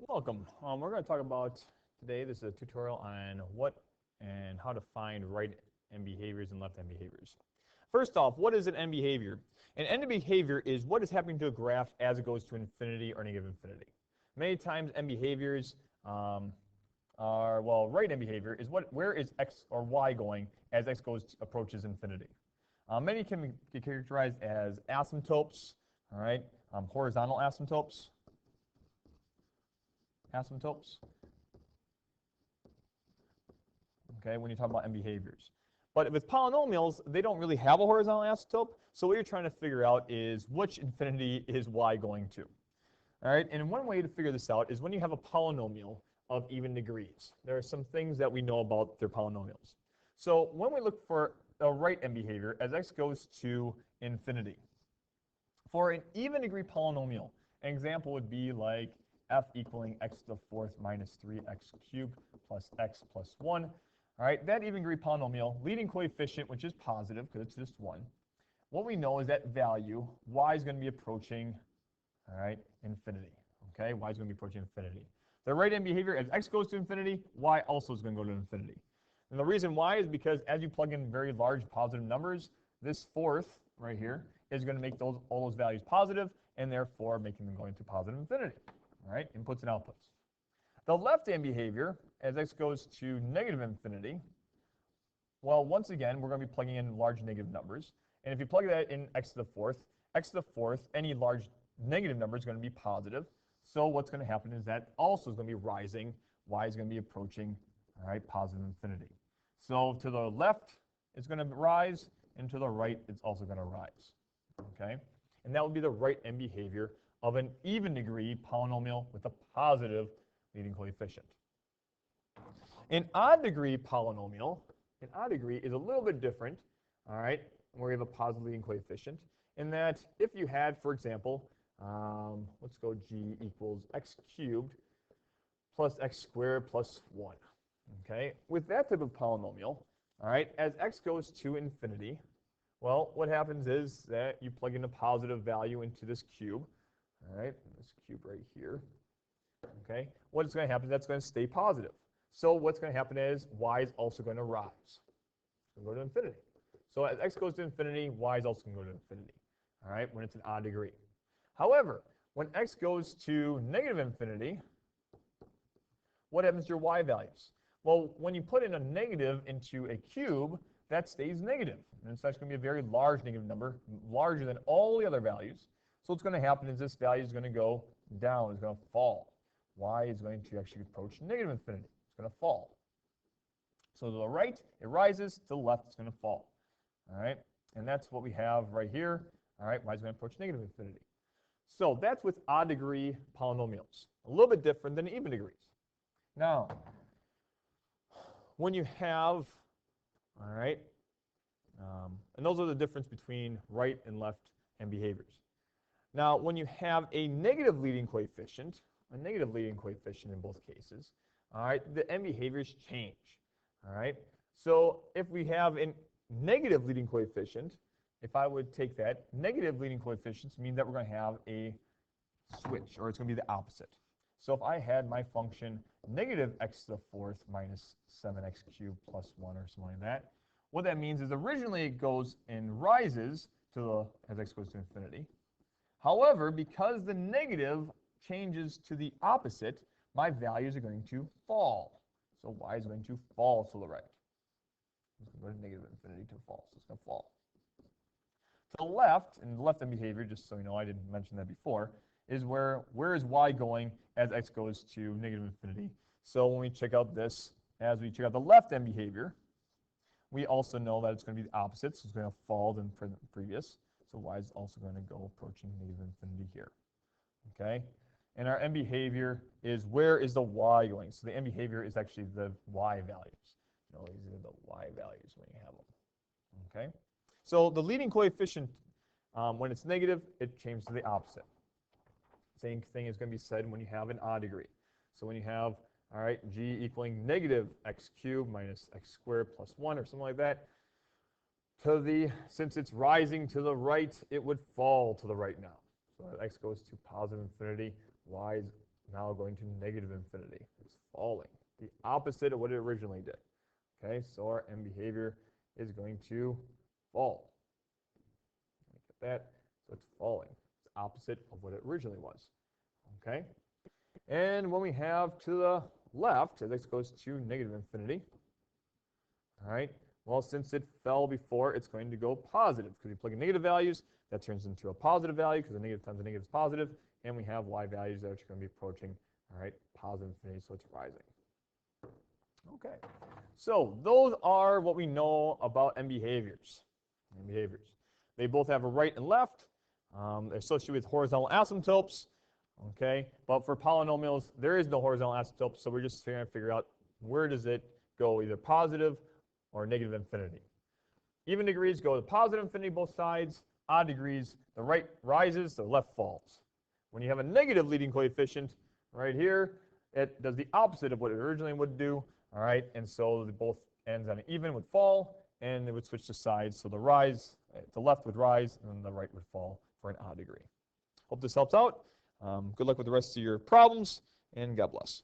Welcome. We're going to talk about today. This is a tutorial on what and how to find right end behaviors and left end behaviors. First off, what is an end behavior? An end behavior is what is happening to a graph as it goes to infinity or negative infinity. Many times end behaviors right end behavior is where is x or y going as x approaches infinity. Many can be characterized as asymptotes, all right, horizontal asymptotes. Okay, when you talk about end behaviors. But with polynomials, they don't really have a horizontal asymptote, so what you're trying to figure out is which infinity is y going to. All right, and one way to figure this out is when you have a polynomial of even degrees. There are some things that we know about their polynomials. So when we look for a right end behavior as x goes to infinity, for an even degree polynomial, an example would be like f equaling x to the fourth minus 3x cubed plus x plus 1. All right, that even degree polynomial, leading coefficient, which is positive because it's just 1. What we know is that value, y is going to be approaching, all right, infinity. Okay, y is going to be approaching infinity. The right end behavior, as x goes to infinity, y also is going to go to infinity. And the reason why is because as you plug in very large positive numbers, this fourth right here is going to make all those values positive, and therefore making them go into positive infinity. All right, inputs and outputs. The left-hand behavior, as x goes to negative infinity, well, once again, we're going to be plugging in large negative numbers. And if you plug that in x to the fourth, any large negative number is going to be positive. So what's going to happen is that also is going to be rising. Y is going to be approaching, all right, positive infinity. So to the left, it's going to rise, and to the right, it's also going to rise. Okay? And that would be the right end behavior of an even degree polynomial with a positive leading coefficient. An odd degree polynomial, an odd degree is a little bit different, all right, where you have a positive leading coefficient, in that if you had, for example, let's go g equals x cubed plus x squared plus 1. Okay, with that type of polynomial, all right, as x goes to infinity, well, what happens is that you plug in a positive value into this cube, all right, this cube right here. Okay, what's going to happen is that's going to stay positive. So what's going to happen is y is also going to rise. It's going to go to infinity. So as x goes to infinity, y is also going to go to infinity, all right, when it's an odd degree. However, when x goes to negative infinity, what happens to your y values? Well, when you put in a negative into a cube, that stays negative. And it's actually going to be a very large negative number, larger than all the other values. So what's going to happen is this value is going to go down, it's going to fall. Y is going to actually approach negative infinity. It's going to fall. So to the right, it rises. To the left, it's going to fall. All right? And that's what we have right here. All right, y is going to approach negative infinity. So that's with odd degree polynomials. A little bit different than even degrees. Now, when you have, all right, and those are the difference between right and left end behaviors. Now, when you have a negative leading coefficient in both cases, all right, the end behaviors change, all right? So if we have a negative leading coefficient, if I would take that, negative leading coefficients mean that we're going to have a switch, or it's going to be the opposite. So if I had my function negative x to the fourth minus 7x cubed plus 1 or something like that, what that means is originally it goes and rises to the, as x goes to infinity. However, because the negative changes to the opposite, my values are going to fall. So y is going to fall to the right. It's going to go to negative infinity to fall, so it's going to fall. To the left, and the left end behavior, just so you know, I didn't mention that before, is where is y going as x goes to negative infinity. So when we check out this, as we check out the left end behavior, we also know that it's going to be the opposite, so it's going to fall than previous. So y is also going to go approaching negative infinity here. Okay? And our end behavior is where is the y going? So the end behavior is actually the y values. You know, these are the y values when you have them. Okay? So the leading coefficient, when it's negative, it changes to the opposite. Same thing is going to be said when you have an odd degree. So when you have, all right, g equaling negative x cubed minus x squared plus 1 or something like that, since it's rising to the right, it would fall to the right now. So as x goes to positive infinity, y is now going to negative infinity. It's falling, the opposite of what it originally did. Okay, so our end behavior is going to fall. Look at that. So it's falling. It's opposite of what it originally was. Okay, and when we have to the left, as x goes to negative infinity, all right, well, since it fell before, it's going to go positive because we plug in negative values. That turns into a positive value because a negative times a negative is positive, and we have y values that are going to be approaching, all right, positive infinity, so it's rising. Okay, so those are what we know about end behaviors. End behaviors. They both have a right and left. They're associated with horizontal asymptotes. Okay, but for polynomials, there is no horizontal asymptote, so we're just trying to figure out where does it go, either positive or negative infinity. Even degrees go to positive infinity both sides. Odd degrees, the right rises, the left falls. When you have a negative leading coefficient right here, it does the opposite of what it originally would do. All right, and so both ends on an even would fall, and it would switch to sides. So the rise, the left would rise, and the right would fall for an odd degree. Hope this helps out. Good luck with the rest of your problems, and God bless.